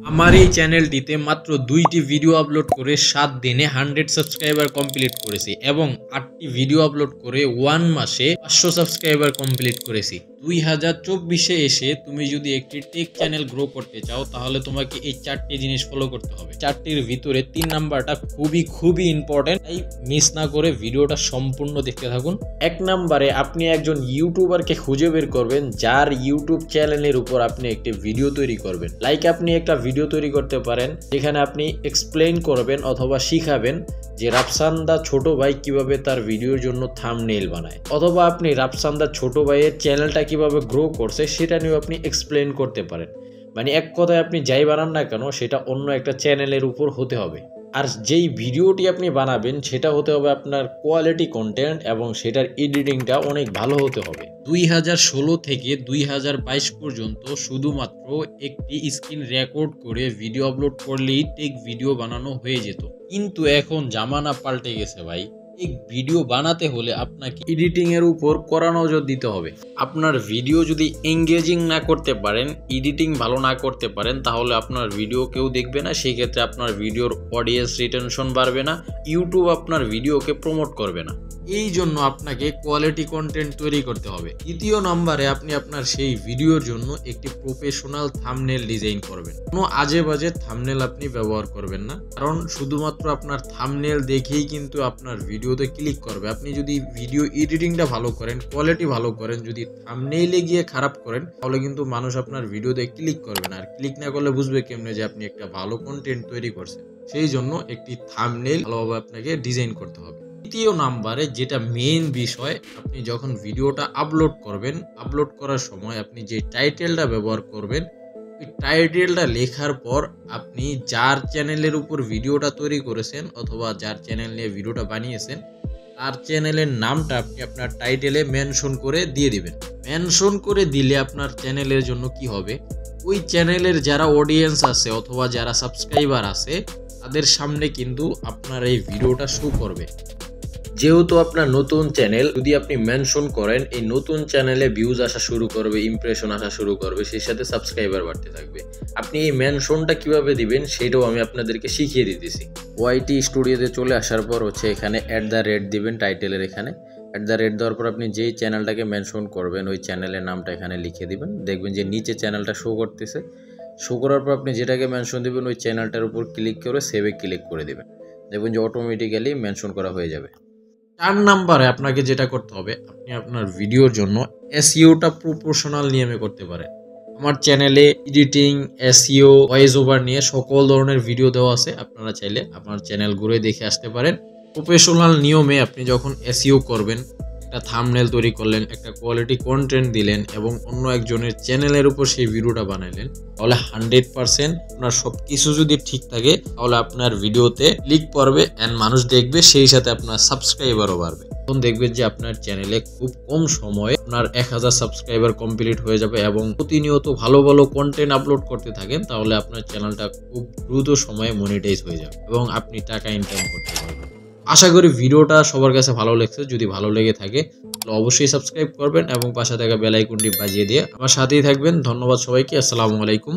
আমার এই চ্যানেলটিতে মাত্র ২টি ভিডিও আপলোড করে ৭ দিনে 100 সাবস্ক্রাইবার কমপ্লিট করেছি এবং ৮টি ভিডিও আপলোড করে 1 মাসে ৫০০ সাবস্ক্রাইবার কমপ্লিট করেছি। ২০২৪-এ এসে তুমি যদি একটি টেক চ্যানেল গ্রো করতে চাও তাহলে তোমাকে এই ৪টি জিনিস ফলো করতে হবে। ৪টির ভিতরে ৩ নাম্বারটা খুবই ইম্পর্টেন্ট, তাই মিস না করে ভিডিওটা সম্পূর্ণ দেখতে থাকুন। ১ নাম্বারে আপনি একজন ইউটিউবারকে খুঁজে বের করবেন যার ইউটিউব চ্যানেলের উপর আপনি একটি ভিডিও তৈরি করবেন। লাইক আপনি একটা ভিডিও তৈরি করতে পারেন যেখানে আপনি এক্সপ্লেইন করবেন অথবা শিখাবেন যে রাফসান দা ছোট ভাই কিভাবে তার ভিডিওর জন্য থাম্বনেইল বানায়, অথবা আপনি রাফসান দা ছোট ভাইয়ের চ্যানেলটা কিভাবে গ্রো করছে সেটা নিয়ে আপনি এক্সপ্লেইন করতে পারেন। মানে এক কথায় আপনি যাই বানান না কেন সেটা অন্য একটা চ্যানেলের উপর হতে হবে। আর যেই ভিডিওটি আপনি বানাবেন সেটা হতে হবে আপনার কোয়ালিটি কন্টেন্ট এবং সেটার এডিটিংটা অনেক ভালো হতে হবে। ২০১৬ থেকে ২০২২ পর্যন্ত শুধুমাত্র একটি স্ক্রিন রেকর্ড করে ভিডিও আপলোড করলেই টেক ভিডিও বানানো হয়ে যেত, কিন্তু এখন জামানা পাল্টে গেছে ভাই। এক ভিডিও বানাতে হলে আপনাকে এডিটিং এর উপর কড়া নজর দিতে হবে। আপনার ভিডিও যদি এঙ্গেজিং না করতে পারেন, এডিটিং ভালো না করতে পারেন, তাহলে আপনার ভিডিও কেউ দেখবে না। সেই ক্ষেত্রে আপনার ভিডিওর অডিয়েন্স রিটেনশন বাড়বে না, ইউটিউব আপনার ভিডিওকে প্রমোট করবে না। এই জন্য আপনাকে কোয়ালিটি কন্টেন্ট তৈরি করতে হবে। দ্বিতীয় নম্বরে আপনি আপনার সেই ভিডিওর জন্য একটি প্রফেশনাল থাম্বনেল ডিজাইন করবেন। কোনো আজে বাজে থাম্বনেল আপনি ব্যবহার করবেন না, কারণ শুধুমাত্র আপনার থাম্বনেল দেখেই কিন্তু আপনার ভিডিওতে ক্লিক করবে। আপনি যদি ভিডিও এডিটিংটা ভালো করেন, কোয়ালিটি ভালো করেন, যদি থাম্বনেইলে গিয়ে খারাপ করেন তাহলে কিন্তু মানুষ আপনার ভিডিওতে ক্লিক করবে না। আর ক্লিক না করলে বুঝবে কেমনে যে আপনি একটা ভালো কন্টেন্ট তৈরি করছেন। সেই জন্য একটি থাম্বনেইল ভালোভাবে আপনাকে ডিজাইন করতে হবে। তৃতীয় নাম্বারে যেটা মেইন বিষয়, আপনি যখন ভিডিওটা আপলোড করবেন, আপলোড করার সময় আপনি যে টাইটেলটা ব্যবহার করবেন, ওই টাইটেলটা লেখার পর আপনি যার চ্যানেলের উপর ভিডিওটা তৈরি করেছেন অথবা যার চ্যানেল নিয়ে ভিডিওটা বানিয়েছেন তার চ্যানেলের নামটা আপনি আপনার টাইটেলে মেনশন করে দিয়ে দিবেন। মেনশন করে দিলে আপনার চ্যানেলের জন্য কি হবে, ওই চ্যানেলের যারা অডিয়েন্স আছে অথবা যারা সাবস্ক্রাইবার আছে তাদের সামনে কিন্তু আপনার এই ভিডিওটা শো করবে। যেহেতু আপনার নতুন চ্যানেল, যদি আপনি মেনশন করেন এই নতুন চ্যানেলে ভিউজ আসা শুরু করবে, ইমপ্রেশন আসা শুরু করবে, সেই সাথে সাবস্ক্রাইবার বাড়তে থাকবে। আপনি এই মেনশনটা কিভাবে দিবেন সেটাও আমি আপনাদেরকে শিখিয়ে দিতেছি। ওয়াইটি স্টুডিওতে চলে আসার পর এখানে @ দিবেন টাইটেলের, এখানে @ দেওয়ার পর আপনি যেই চ্যানেলটাকে মেনশন করবেন ওই চ্যানেলের নামটা এখানে লিখে দিবেন। দেখবেন যে নিচে চ্যানেলটা শো করতেছে। শো করার পর আপনি যেটাকে মেনশন দিবেন ওই চ্যানেলটার উপর ক্লিক করে সেভে ক্লিক করে দিবেন। দেখবেন যে অটোমেটিক্যালি মেনশন করা হয়ে যাবে। ৪ নাম্বারে আপনাকে যেটা করতে হবে, আপনি আপনার ভিডিওর জন্য এসইওটা প্রপোর্শনাল নিয়মে করতে পারেন। আমার চ্যানেলে এডিটিং, এসইও, ভয়েস ওভার নিয়ে সকল ধরনের ভিডিও দেওয়া আছে। আপনারা চাইলে আপনার চ্যানেল ঘুরে দেখে আসতে পারেন। প্রফেশনাল নিয়মে আপনি যখন এসইও করবেন, একটা থাম্বনেল তৈরি করলেন, একটা কোয়ালিটি কন্টেন্ট দিলেন এবং অন্য একজনের চ্যানেলের উপর সেই ভিডিওটা বানাইলেন, তাহলে 100% আপনার সব কিছু যদি ঠিক থাকে তাহলে আপনার ভিডিওতে ক্লিক পড়বে এন্ড মানুষ দেখবে, সেই সাথে আপনার সাবস্ক্রাইবারও বাড়বে। তখন দেখবেন যে আপনার চ্যানেলে খুব কম সময়ে আপনার 1000 সাবস্ক্রাইবার কমপ্লিট হয়ে যাবে এবং প্রতিনিয়ত ভালো কন্টেন্ট আপলোড করতে থাকেন, তাহলে আপনার চ্যানেলটা খুব দ্রুত সময়ে মনিটাইজ হয়ে যাবে এবং আপনি টাকা ইনকাম করতে পারবেন। আশা করি ভিডিওটা সবার কাছে ভালো লাগছে। যদি ভালো লেগে থাকে তাহলে অবশ্যই সাবস্ক্রাইব করবেন এবং পাশে থাকা বেল আইকনটি বাজিয়ে দিয়ে আমার সাথেই থাকবেন। ধন্যবাদ সবাইকে। আসসালামু আলাইকুম।